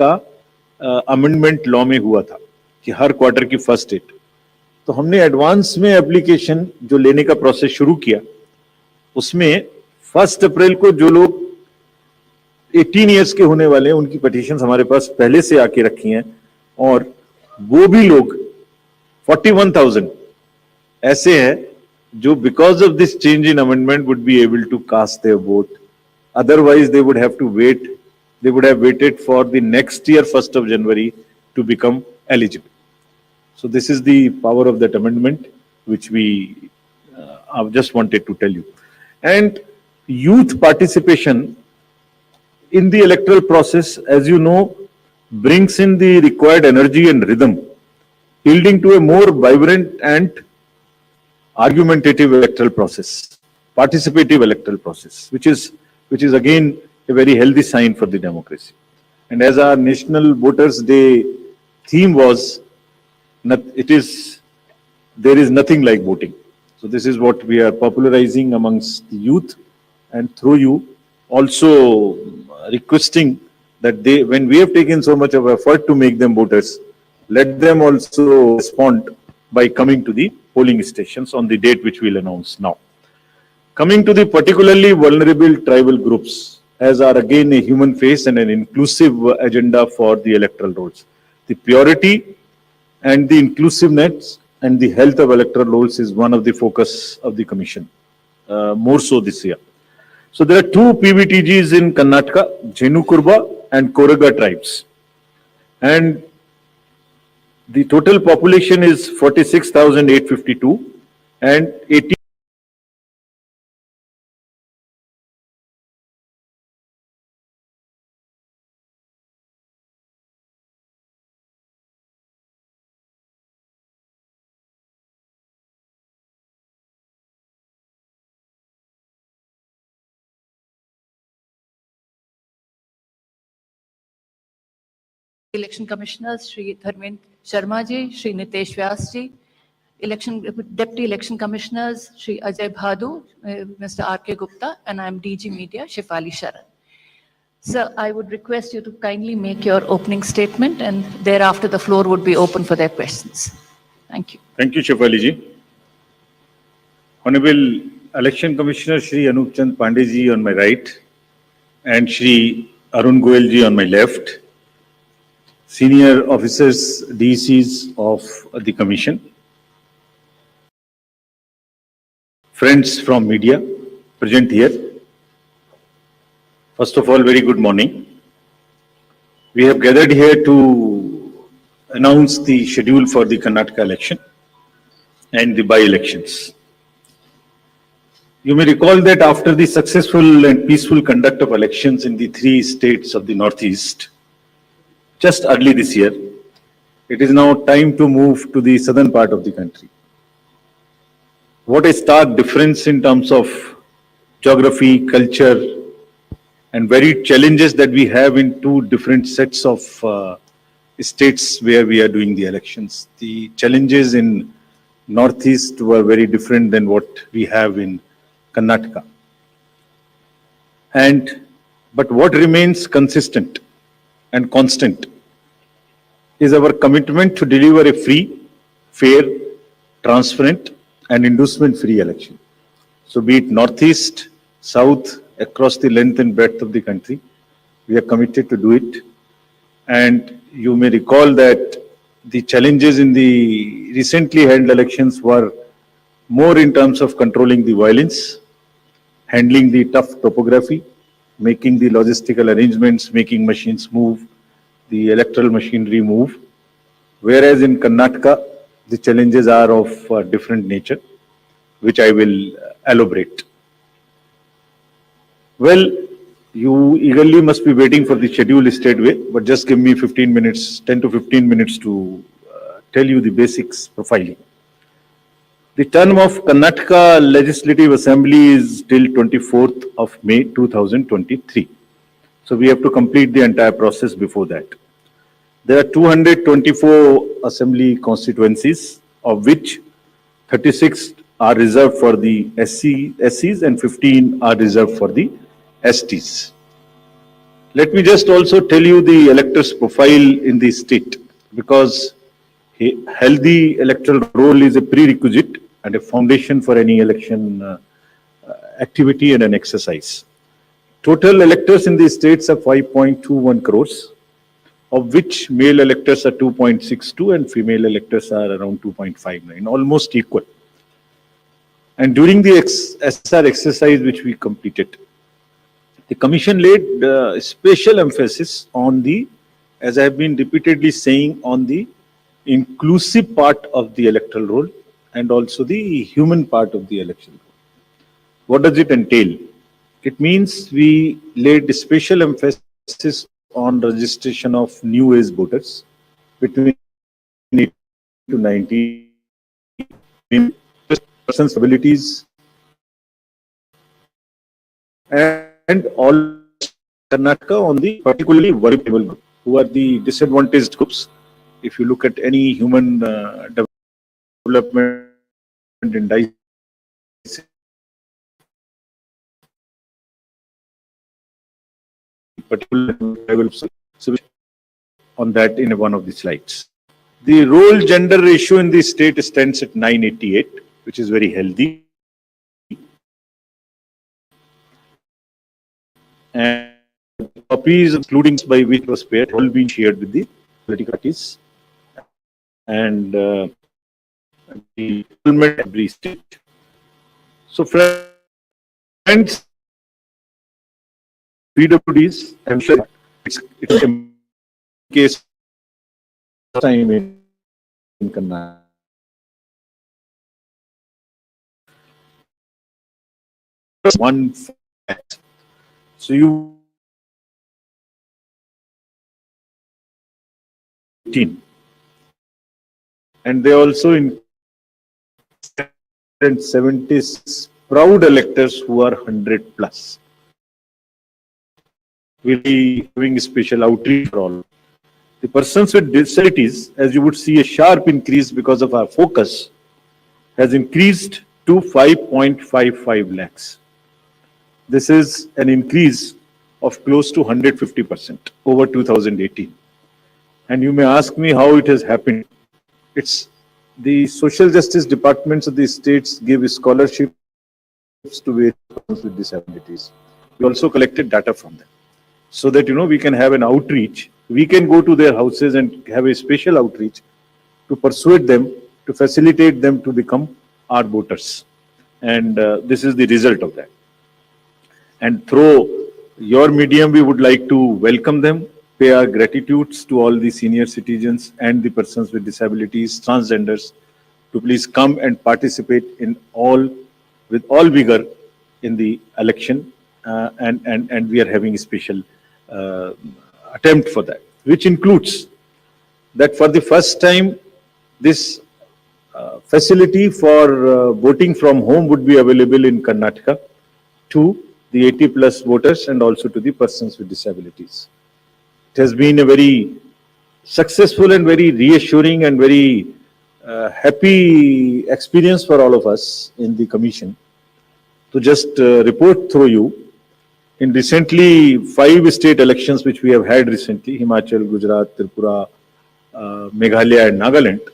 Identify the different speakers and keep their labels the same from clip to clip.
Speaker 1: का amendment law में हुआ था कि हर क्वार्टर की फर्स्ट डेट, तो हमने एडवांस में एप्लीकेशन जो लेने का प्रोसेस शुरू किया, उसमें 1 अप्रैल को जो लोग 18 ईयर्स के होने वाले हैं उनकी पिटीशंस हमारे पास पहले से आके रखी हैं, और वो भी लोग 41,000 ऐसे हैं जो because of this change in amendment would be able to cast their vote, otherwise they would have to wait, they would have waited for the next year 1st of January to become eligible. So this is the power of that amendment which we I've just wanted to tell you. And youth participation in the electoral process, as you know, brings in the required energy and rhythm, yielding to a more vibrant and argumentative electoral process, participative electoral process, which is again a very healthy sign for the democracy. And as our National Voters Day theme was, there is nothing like voting. So this is what we are popularizing amongst the youth, and through you also requesting that they, when we have taken so much of effort to make them voters, let them also respond by coming to the polling stations on the date which we'll announce now. Coming to the particularly vulnerable tribal groups, as are again a human face and an inclusive agenda for the electoral rolls. The purity and the inclusiveness and the health of electoral rolls is one of the focus of the commission, more so this year. So there are 2 PVTGs in Karnataka, Jenu-Kurba and Koraga tribes. And the total population is 46,852 and 80.
Speaker 2: Election Commissioners Shri Dharmendra Sharma ji, Shri Nitesh Vyas ji, Deputy Election Commissioners Shri Ajay Bhadu, Mr. R.K. Gupta, and I am DG Media Shefali Sharan. Sir, I would request you to kindly make your opening statement, and thereafter the floor would be open for their questions. Thank you.
Speaker 1: Thank you, Shefali ji. Honorable Election Commissioner Shri Anup Chand Pandey ji on my right and Shri Arun Goel ji on my left, senior officers, DCs of the commission, friends from media present here. First of all, very good morning. We have gathered here to announce the schedule for the Karnataka election and the by-elections. You may recall that after the successful and peaceful conduct of elections in the 3 states of the Northeast, just early this year, it is now time to move to the southern part of the country. What a stark difference in terms of geography, culture, and varied challenges that we have in 2 different sets of states where we are doing the elections. The challenges in Northeast were very different than what we have in Karnataka. But what remains consistent and constant is our commitment to deliver a free, fair, transparent, and inducement-free election. So be it Northeast, South, across the length and breadth of the country, we are committed to do it. And you may recall that the challenges in the recently held elections were more in terms of controlling the violence, handling the tough topography, making the logistical arrangements, making machines move, the electoral machinery move. Whereas in Karnataka, the challenges are of different nature, which I will elaborate. Well, you eagerly must be waiting for the schedule straightway, but just give me 15 minutes, 10 to 15 minutes to tell you the basics profiling. The term of Karnataka Legislative Assembly is till 24th of May 2023. So we have to complete the entire process before that. There are 224 assembly constituencies, of which 36 are reserved for the SCs and 15 are reserved for the STs. Let me just also tell you the electors' profile in the state, because a healthy electoral roll is a prerequisite and a foundation for any election activity and an exercise. Total electors in the states are 5.21 crores, of which male electors are 2.62 and female electors are around 2.59, almost equal. And during the SR exercise which we completed, the Commission laid special emphasis on the, as I have been repeatedly saying, on the inclusive part of the electoral roll and also the human part of the election roll. What does it entail? It means we laid special emphasis on registration of new age voters between 18 to 19, persons' abilities, and all Karnataka on the particularly vulnerable group, who are the disadvantaged groups. If you look at any human development indices, particular so on that in one of the slides. The role gender ratio in the state stands at 988, which is very healthy. And copies, including by which was paired, all been shared with the political parties. And the government every state. So friends, PWDs, I'm sure it's a case time in Karnataka. One fact. So you 18, and they also in 76 proud electors who are 100 plus. We'll be doing special outreach for all. The persons with disabilities, as you would see, a sharp increase because of our focus, has increased to 5.55 lakhs. This is an increase of close to 150% over 2018. And you may ask me how it has happened. It's the social justice departments of the states give scholarships to various persons with disabilities. We also collected data from them, so that we can have an outreach. We can go to their houses and have a special outreach to persuade them, to facilitate them to become our voters. And this is the result of that. And through your medium, we would like to welcome them, pay our gratitudes to all the senior citizens and the persons with disabilities, transgenders, to please come and participate with all vigor in the election. And we are having a special attempt for that, which includes that for the first time, this facility for voting from home would be available in Karnataka to the 80 plus voters and also to the persons with disabilities. It has been a very successful and very reassuring and very happy experience for all of us in the commission. To just report through you, in recently 5 state elections which we have had recently, Himachal, Gujarat, Tripura, Meghalaya and Nagaland,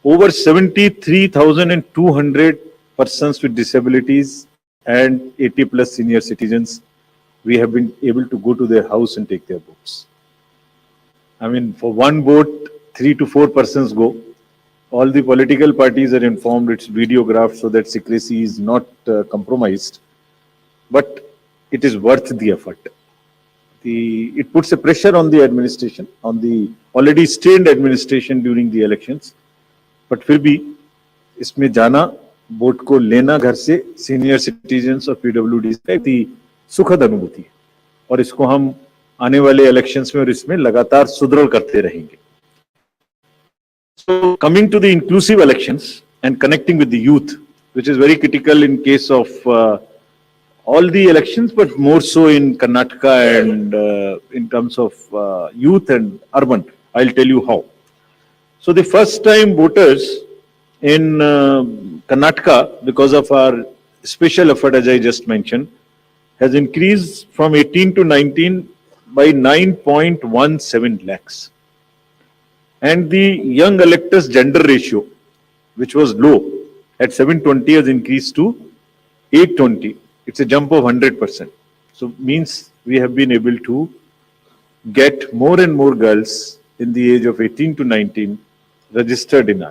Speaker 1: over 73,200 persons with disabilities and 80 plus senior citizens, we have been able to go to their house and take their votes. I mean, for one vote, 3 to 4 persons go. All the political parties are informed, it's videographed so that secrecy is not compromised. But it is worth the effort. It puts a pressure on the administration, on the already strained administration during the elections. But फिर भी इसमें जाना, vote को लेना घर से senior citizens और PWD की सुखद अनुभूति है, और इसको हम आने वाले इलेक्शंस में और इसमें लगातार सुदृढ़ करते रहेंगे. So coming to the inclusive elections and connecting with the youth, which is very critical in case of all the elections, but more so in Karnataka and in terms of youth and urban. I'll tell you how. So the first time voters in Karnataka, because of our special effort, as I just mentioned, has increased from 18 to 19 by 9.17 lakhs. And the young electors gender ratio, which was low at 720, has increased to 820. It's a jump of 100%. So means we have been able to get more and more girls in the age of 18 to 19 registered in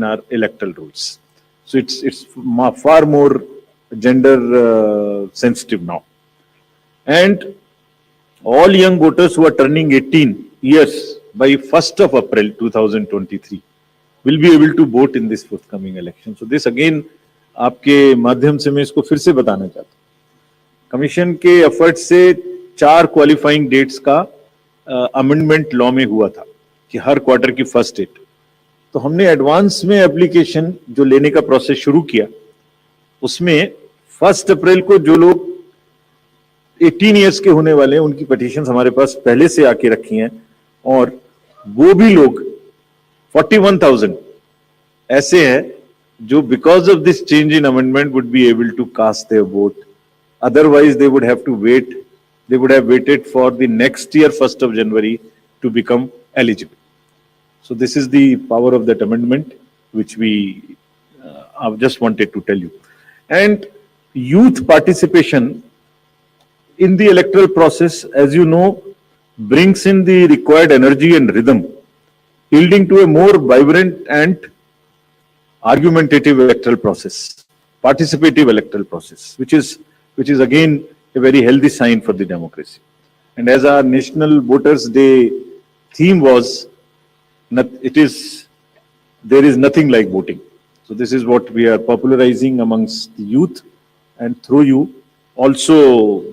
Speaker 1: our electoral rolls. So it's far more gender sensitive now. And all young voters who are turning 18 years by 1st of April 2023 will be able to vote in this forthcoming election. So this again आपके माध्यम से मैं इसको फिर से बताना चाहता हूँ. कमीशन के एफर्ट से 4 क्वालिफाइंग डेट्स का अमेंडमेंट लॉ में हुआ था कि हर क्वार्टर की फर्स्ट डेट. तो हमने एडवांस में एप्लीकेशन जो लेने का प्रोसेस शुरू किया, उसमें 1 अप्रैल को जो लोग 18 इयर्स के होने वाले हैं उनकी पिटीशंस हमारे पास पहले से आके रखी हैं, और वो भी लोग 41,000 ऐसे हैं जो because of this change in amendment would be able to cast their vote. Otherwise they would have to wait, they would have waited for the next year 1st of January to become eligible. So this is the power of that amendment which we I've just wanted to tell you. And youth participation in the electoral process, as you know, brings in the required energy and rhythm, yielding to a more vibrant and argumentative electoral process, participative electoral process, which is again a very healthy sign for the democracy. And as our National Voters Day theme was, there is nothing like voting. So this is what we are popularizing amongst the youth, and through you also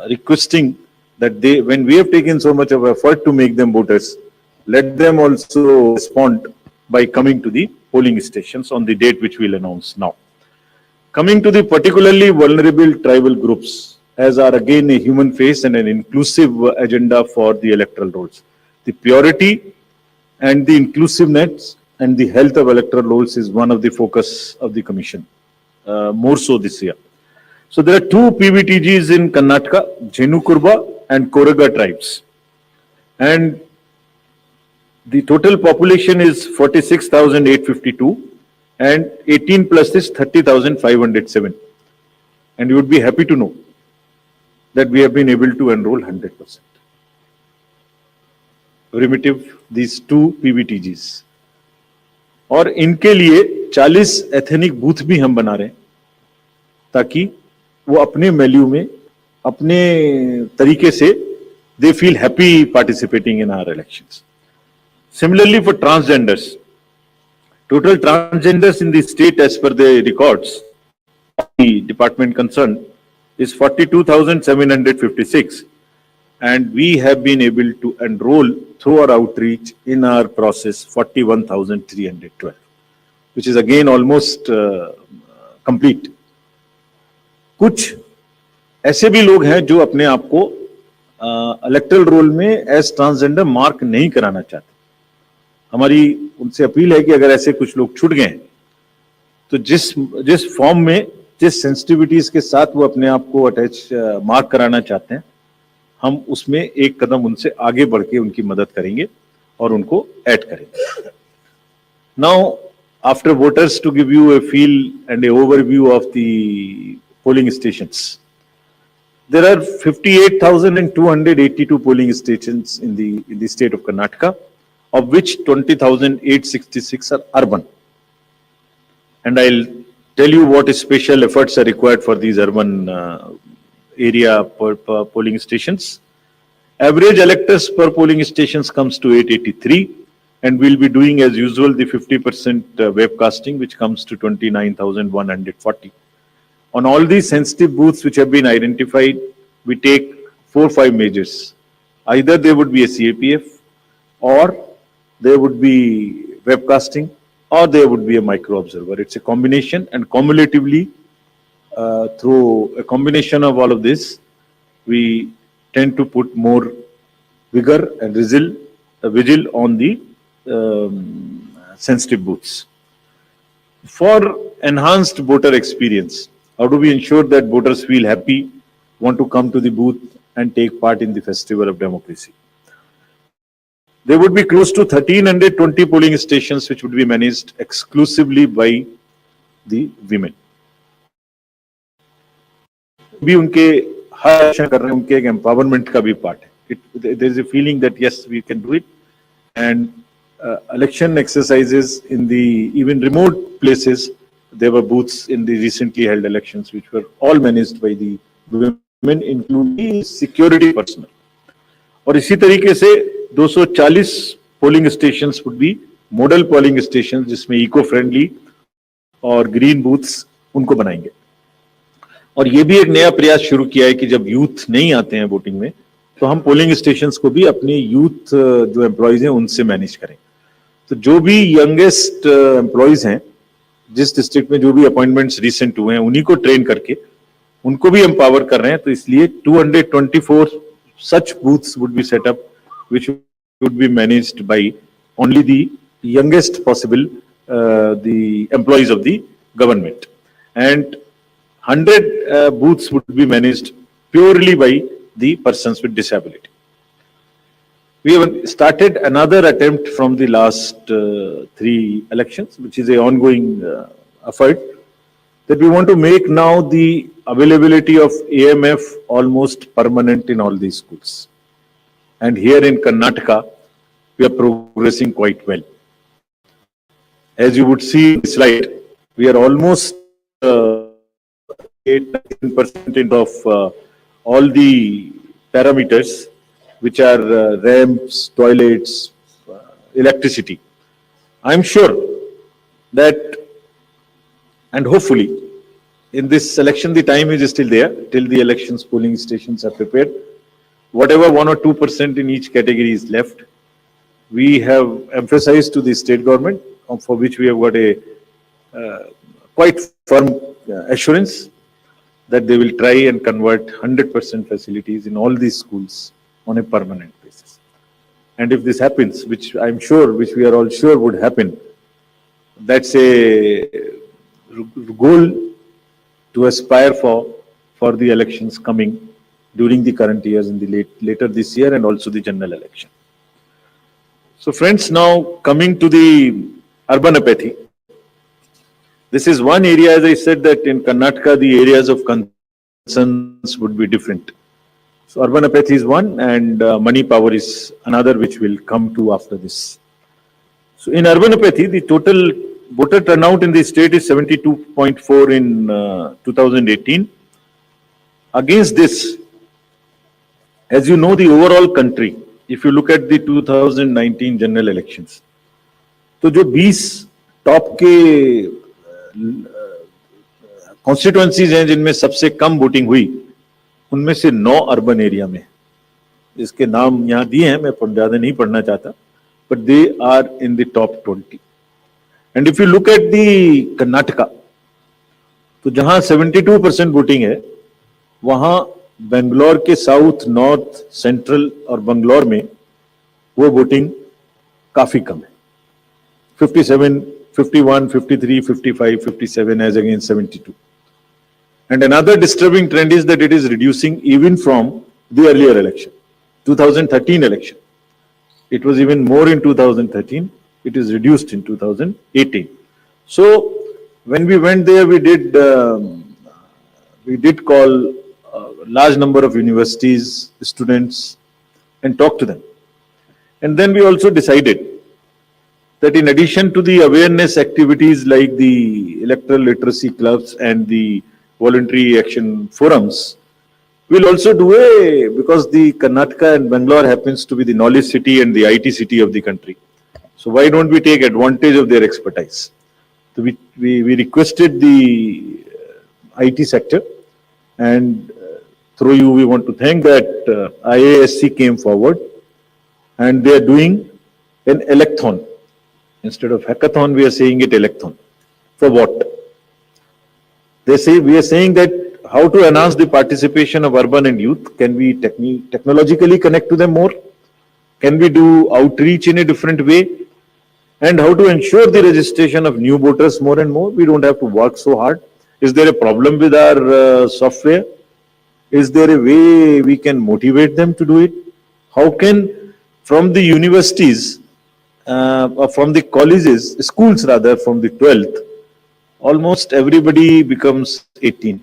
Speaker 1: requesting that they, when we have taken so much of effort to make them voters, let them also respond by coming to the polling stations on the date which we'll announce now. Coming to the particularly vulnerable tribal groups, as are again a human face and an inclusive agenda for the electoral rolls. The purity and the inclusiveness and the health of electoral rolls is one of the focus of the Commission, more so this year. So there are 2 PVTGs in Karnataka, Jhenukurba and Koraga tribes. And the total population is 46,852 and 18 plus is 30,507. And you would be happy to know that we have been able to enroll 100%. Primitive, these 2 PVTGs. और इनके लिए 40 ethnic booth भी हम बना रहे हैं ताकि वो अपने वैल्यू में, अपने तरीके से they feel happy participating in our elections. Similarly for transgenders, total transgenders in the state as per the records of the department concerned is 42,756, and we have been able to enroll through our outreach in our process 41,312, which is again almost complete. कुछ ऐसे भी लोग हैं जो अपने आप को electoral role में एज ट्रांसजेंडर मार्क नहीं कराना चाहते. हमारी उनसे अपील है कि अगर ऐसे कुछ लोग छूट गए हैं तो जिस फॉर्म में, जिस सेंसिटिविटीज के साथ वो अपने आप को अटैच मार्क कराना चाहते हैं, हम उसमें एक कदम उनसे आगे बढ़ के उनकी मदद करेंगे और उनको ऐड करेंगे. Now after voters, to give you a feel and a overview of the polling stations, there are 58,282 polling stations in the state of Karnataka, of which 20,866 are urban. And I'll tell you what special efforts are required for these urban area polling stations. Average electors per polling stations comes to 883, and we'll be doing as usual the 50% webcasting, which comes to 29,140. On all these sensitive booths which have been identified, we take 4-5 measures. Either there would be a CAPF, or there would be webcasting, or there would be a micro observer. It's a combination, and cumulatively, through a combination of all of this, we tend to put more vigor and vigil on the sensitive booths. For enhanced voter experience, how do we ensure that voters feel happy, want to come to the booth, and take part in the festival of democracy. There would be close to 1320 polling stations which would be managed exclusively by the women. भी उनके हर action कर रहे हैं, उनके एक empowerment का भी part है. There is a feeling that yes, we can do it, and election exercises in the even remote places, there were booths in the recently held elections which were all managed by the women, including security personnel. और इसी तरीके से 240 polling stations would be model polling station, जिसमें eco friendly और green booths उनको बनाएंगे. और ये भी एक नया प्रयास शुरू किया है कि जब यूथ नहीं आते हैं वोटिंग में, तो हम पोलिंग स्टेशंस को भी अपने यूथ जो एम्प्लॉयज हैं उनसे मैनेज करें. तो जो भी यंगेस्ट एम्प्लॉयज हैं, जिस डिस्ट्रिक्ट में जो भी अपॉइंटमेंट्स रिसेंट हुए हैं, उन्हीं को ट्रेन करके उनको भी एम्पावर कर रहे हैं. तो इसलिए 224 such booths would be set up, which would be managed by only the youngest possible the employees of the government, and 100 booths would be managed purely by the persons with disability. We have started another attempt from the last 3 elections, which is an ongoing effort, that we want to make now the availability of AMF almost permanent in all these schools. And here in Karnataka, we are progressing quite well. As you would see in the slide, we are almost 8% of all the parameters, which are ramps, toilets, electricity. I'm sure that, and hopefully, in this election, the time is still there till the elections polling stations are prepared. Whatever 1 or 2% in each category is left, we have emphasized to the state government, for which we have got a quite firm assurance that they will try and convert 100% facilities in all these schools on a permanent basis. And if this happens, which I'm sure, which we are all sure would happen, that's a goal to aspire for the elections coming during the current years, in the later this year, and also the general election. So friends, now coming to the urban apathy. This is one area, as I said, that in Karnataka the areas of concerns would be different. So urban apathy is one, and money power is another, which will come to after this. So in urban apathy, the total voter turnout in the state is 72.4 in 2018. Against this, as you know, the overall country, if you look at the 2019 general elections, तो जो 20 top के constituencies हैं जिनमें सबसे कम voting हुई, उनमें से 9 urban area में, इसके नाम यहाँ दिए हैं, मैं ज्यादा नहीं पढ़ना चाहता, but they are in the top 20. And if you look at the Karnataka, तो जहां 72% वोटिंग है, वहां बेंगलोर के साउथ, नॉर्थ, सेंट्रल और बंगलौर में वो वोटिंग काफी कम है. 57, 51, 53, 55, 57 as against 72. And another disturbing trend is that it is reducing even from the earlier election, 2013 election. It was even more in 2013. It is reduced in 2018. So when we went there, we did call a large number of universities, students, and talk to them. And then we also decided that in addition to the awareness activities like the electoral literacy clubs and the voluntary action forums, we'll also do because the Karnataka and Bangalore happens to be the knowledge city and the IT city of the country. So why don't we take advantage of their expertise? So we requested the IT sector, and through you we want to thank that IASC came forward, and they are doing an electhon. Instead of hackathon, we are saying it electhon. For what? They say, we are saying that how to enhance the participation of urban and youth. Can we technologically connect to them more? Can we do outreach in a different way? And how to ensure the registration of new voters more and more? We don't have to work so hard. Is there a problem with our software? Is there a way we can motivate them to do it? How can, from the universities, or from the colleges, schools rather, from the 12th, almost everybody becomes 18.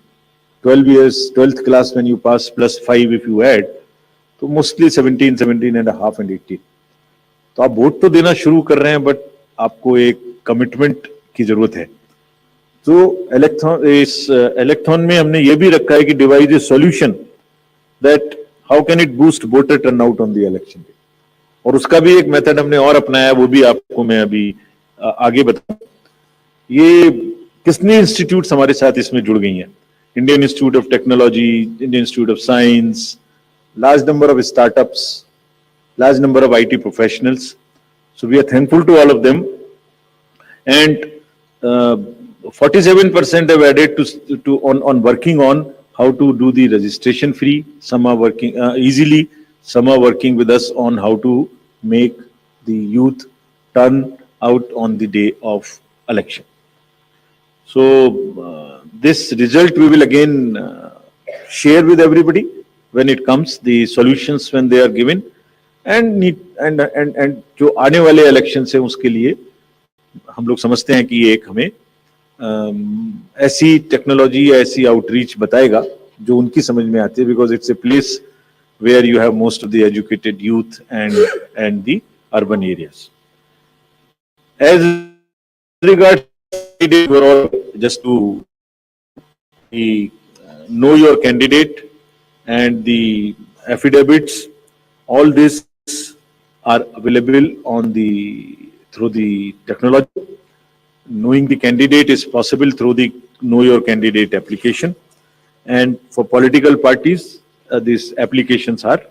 Speaker 1: 12 years, 12th class when you pass plus 5 if you add, तो mostly 17, 17 and a half and 18. तो आप vote तो देना शुरू कर रहे हैं, but आपको एक कमिटमेंट की जरूरत है. तो इलेक्ट्रॉन में हमने ये भी रखा है कि device A solution that how can it boost voter turnout on the election day. और उसका भी एक मेथड हमने और अपनाया, वो भी आपको मैं अभी आगे बताऊं. ये कितने इंस्टीट्यूट्स हमारे साथ इसमें जुड़ गई हैं. Indian institute of technology, Indian institute of science, large number of startups, large number of IT professionals. So we are thankful to all of them. And 47% have added to on working on how to do the registration free. Some are working easily. Some are working with us on how to make the youth turn out on the day of election. So this result we will again share with everybody when it comes, the solutions when they are given, and जो आने वाले election से उसके लिए हम लोग समझते हैं कि ये एक हमें ऐसी टेक्नोलॉजी या ऐसी आउटरीच बताएगा जो उनकी समझ में आती है, because it's a place where you have most of the educated youth and the urban areas. As regards just to know your candidate and the affidavits, all this are available on through the technology. Knowing the candidate is possible through the Know Your Candidate application, and for political parties, these applications are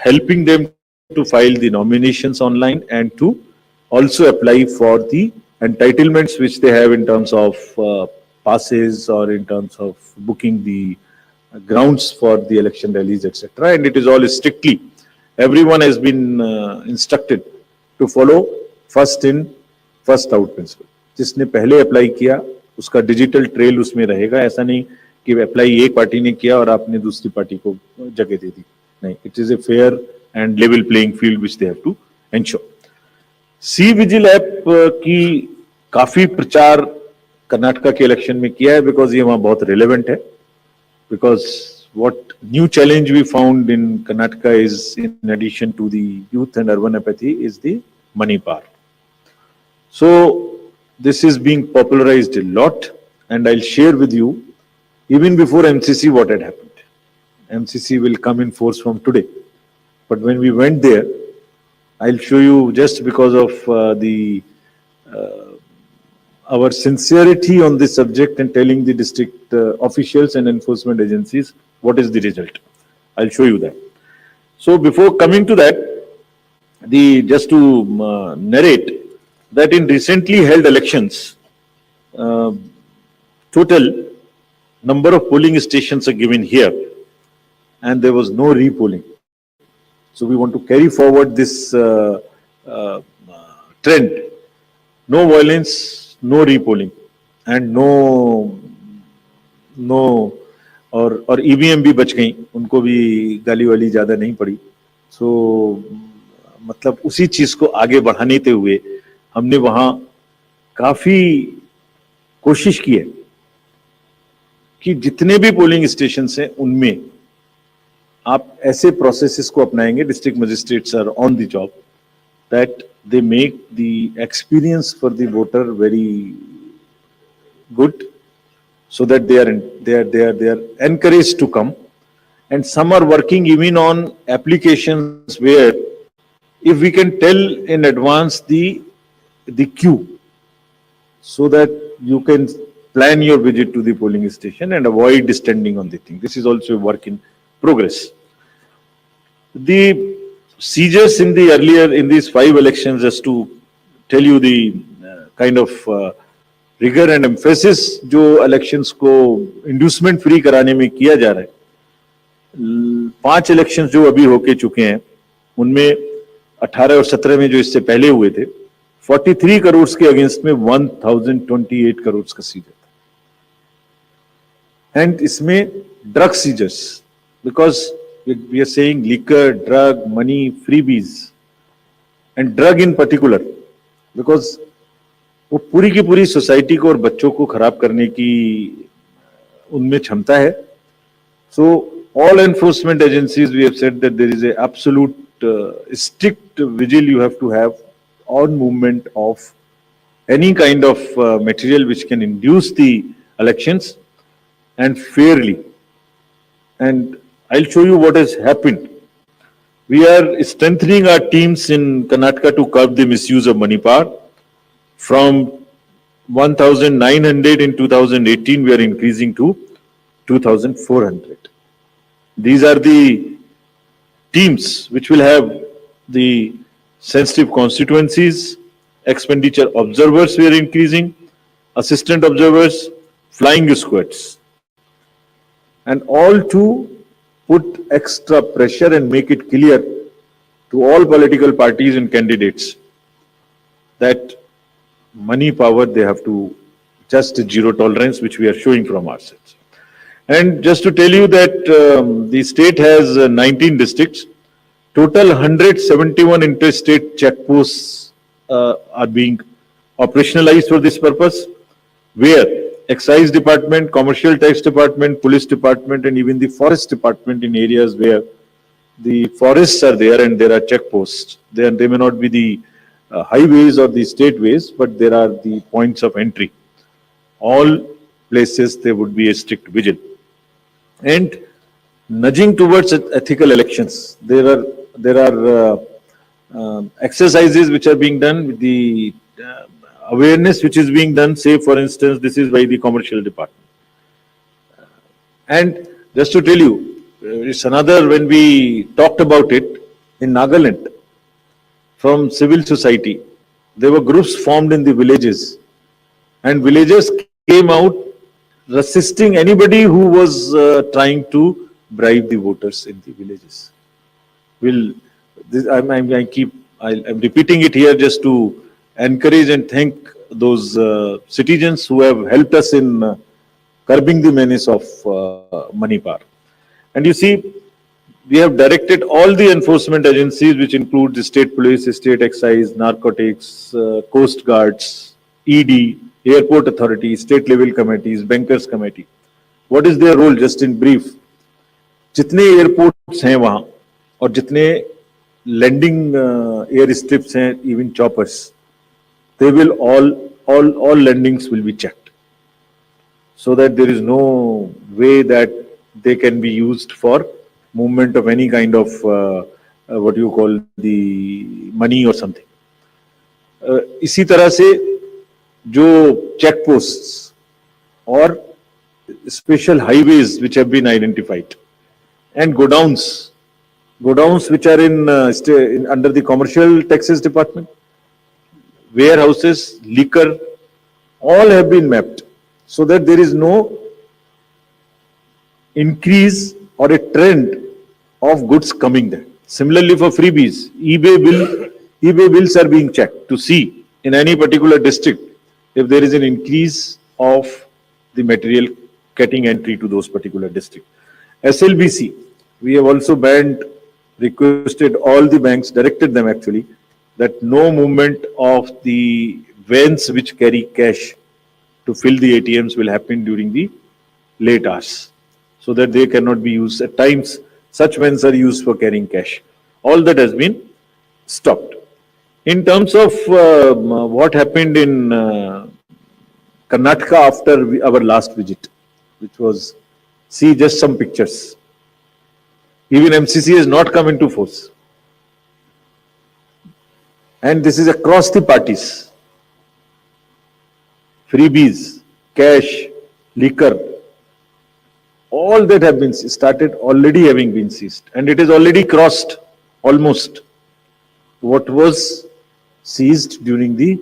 Speaker 1: helping them to file the nominations online and to also apply for the entitlements which they have in terms of passes or in terms of booking the grounds for the election rallies, etc. And it is all strictly, everyone has been instructed to follow first in first out principle. जिसने पहले apply किया उसका digital trail उसमें रहेगा. ऐसा नहीं कि apply एक पार्टी ने किया और आपने दूसरी पार्टी को जगह दे दी. नहीं, it is a fair and level playing field which they have to ensure. CVIGIL app की काफी प्रचार कर्नाटका के इलेक्शन में किया है, बिकॉज ये वहां बहुत रिलेवेंट है. Because what new challenge we found in Karnataka is, in addition to the youth and urban apathy, is the money power. So this is being popularized a lot, and I'll share with you even before MCC what had happened. MCC will come in force from today, but when we went there, I'll show you, just because of our sincerity on this subject and telling the district officials and enforcement agencies what is the result. I'll show you that. So before coming to that, just to narrate that in recently held elections, total number of polling stations are given here, and there was no repolling. So we want to carry forward this trend. No violence, no repolling, and no और EVM भी बच गई, उनको भी गाली वाली ज्यादा नहीं पड़ी. सो मतलब उसी चीज को आगे बढ़ाने हुए हमने वहां काफी कोशिश की है कि जितने भी पोलिंग स्टेशन हैं उनमें आप ऐसे प्रोसेसेस को अपनाएंगे. District magistrates are on the job, that they make the experience for the voter very good, so that they are encouraged to come. And some are working even on applications where if we can tell in advance the queue, so that you can plan your visit to the polling station and avoid standing on the thing. This is also a work in progress. The seizures in these 5 elections, just to tell you the kind of rigor and emphasis जो elections को inducement free कराने में किया जा रहा है. 5 elections जो अभी होके चुके हैं उनमें 18 और 17 में जो इससे पहले हुए थे, 43 करोड़ के अगेंस्ट में 1028 करोड़ का सीजर था. एंड इसमें drug seizures, because we are saying liquor, drug, money, freebies, and drug in particular, because वो पूरी की पूरी सोसाइटी को और बच्चों को खराब करने की उनमें क्षमता है. So all enforcement agencies, we have said that there is a absolute strict vigil you have to have on movement of any kind of material which can induce the elections, and fairly. And I'll show you what has happened. We are strengthening our teams in Karnataka to curb the misuse of money power. From 1,900 in 2018, we are increasing to 2,400. These are the teams which will have the sensitive constituencies, expenditure observers we are increasing, assistant observers, flying squads, and all to put extra pressure and make it clear to all political parties and candidates that money power, they have to just zero tolerance, which we are showing from our sides. And just to tell you that the state has 19 districts. Total 171 interstate checkposts are being operationalized for this purpose, where excise department, commercial tax department, police department, and even the forest department in areas where the forests are there and there are checkposts. They may not be the highways or the state ways, but there are the points of entry. All places there would be a strict vigil. And nudging towards ethical elections, there are exercises which are being done with the awareness which is being done. Say, for instance, this is by the commercial department. And just to tell you, it's another, when we talked about it in Nagaland, from civil society, there were groups formed in the villages, and villagers came out resisting anybody who was trying to bribe the voters in the villages. I'm repeating it here just to encourage and thank those citizens who have helped us in curbing the menace of money power. And you see, we have directed all the enforcement agencies, which include the state police, state excise, narcotics, coast guards, ED, airport authority, state level committees, bankers committee. What is their role? Just in brief, जितने airports हैं वहां और जितने landing air strips हैं, even choppers, they will all landings will be checked, so that there is no way that they can be used for movement of any kind of what you call the money or something. इसी तरह से जो check posts or special highways which have been identified, and godowns which are in under the commercial taxes department, warehouses, liquor, all have been mapped, so that there is no increase or a trend of goods coming there. Similarly, for freebies, eBay bills are being checked to see in any particular district if there is an increase of the material getting entry to those particular districts. SLBC, we have also requested all the banks, directed them actually, that no movement of the vans which carry cash to fill the ATMs will happen during the late hours, so that they cannot be used. At times, such vans are used for carrying cash. All that has been stopped. In terms of what happened in Karnataka after our last visit, which was, see just some pictures. Even MCC has not come into force. And this is across the parties. Freebies, cash, liquor, all that have been started already having been seized. And it has already crossed almost what was seized during the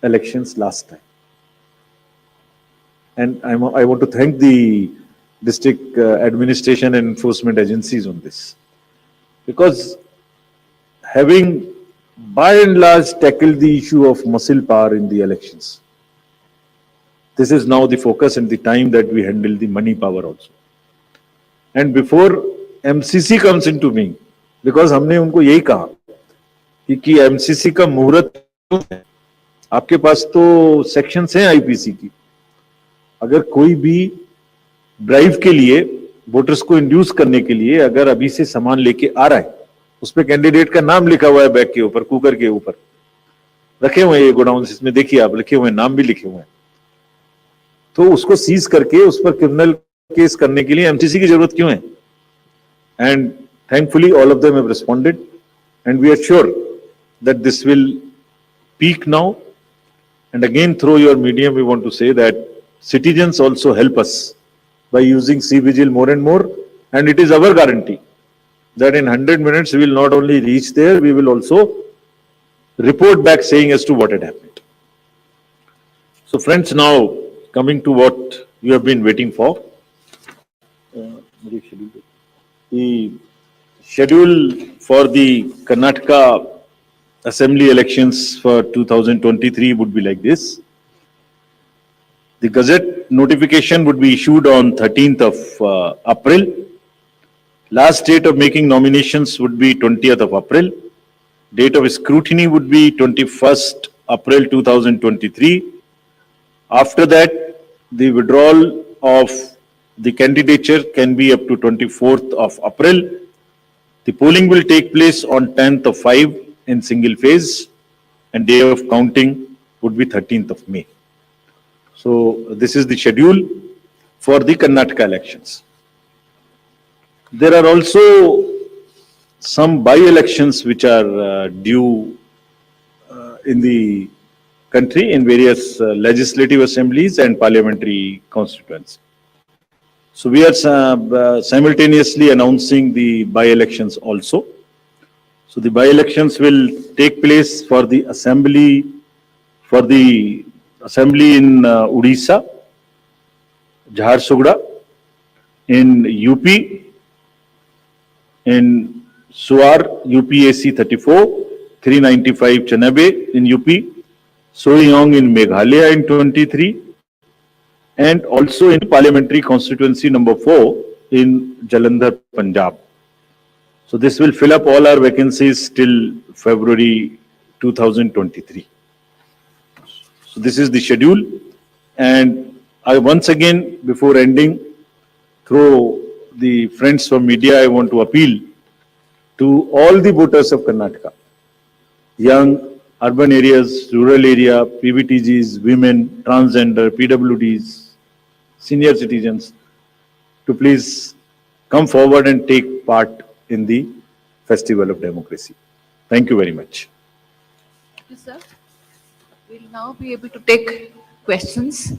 Speaker 1: elections last time. And I want to thank the district administration and enforcement agencies on this, because having by and large tackled the issue of muscle power in the elections, this is now the focus and the time that we handle the money power also. and before MCC comes into being, because हमने उनको यही कहा कि MCC का मुहूर्त है, आपके पास तो सेक्शंस हैं आईपीसी की, अगर कोई भी ड्राइव के लिए वोटर्स को इंड्यूस करने के लिए अगर अभी से सामान लेके आ रहा है, उस पे कैंडिडेट का नाम लिखा हुआ है बैग के ऊपर, कुकर के ऊपर रखे हुए हैं ये गोडाउन, इसमें देखिए आप लिखे हुए हैं, नाम भी लिखे हुए हैं, तो उसको सीज करके उस पर क्रिमिनल केस करने के लिए एमसीसी की जरूरत क्यों है? And thankfully all of them have responded and we are sure that this will peak now. And again, through your medium, we want to say that citizens also help us by using C-Vigil more and more. And it is our guarantee that in 100 minutes, we will not only reach there, we will also report back saying as to what had happened. So friends, now coming to what you have been waiting for. The schedule for the Karnataka Assembly elections for 2023 would be like this. The Gazette notification would be issued on 13th of April. Last date of making nominations would be 20th of April. Date of scrutiny would be 21st April 2023. After that, the withdrawal of the candidature can be up to 24th of April. The polling will take place on 10th of 5 in single phase, and day of counting would be 13th of May. So this is the schedule for the Karnataka elections. There are also some by-elections which are due in the country in various legislative assemblies and parliamentary constituencies. So we are simultaneously announcing the by-elections also. So the by-elections will take place for the assembly in Odisha, Jharsuguda, in UP, in Suar, UPAC 34, 395 Chanabe in UP, Soiyong in Meghalaya in 23, and also in parliamentary constituency number 4 in Jalandhar, Punjab. So this will fill up all our vacancies till February 2023. So this is the schedule, and I once again, before ending, through the friends from media, I want to appeal to all the voters of Karnataka, young, urban areas, rural area, PVTGs, women, transgender, PWDs, senior citizens, to please come forward and take part in the festival of democracy. Thank you very much.
Speaker 2: Thank you, sir. We'll now be able to take questions.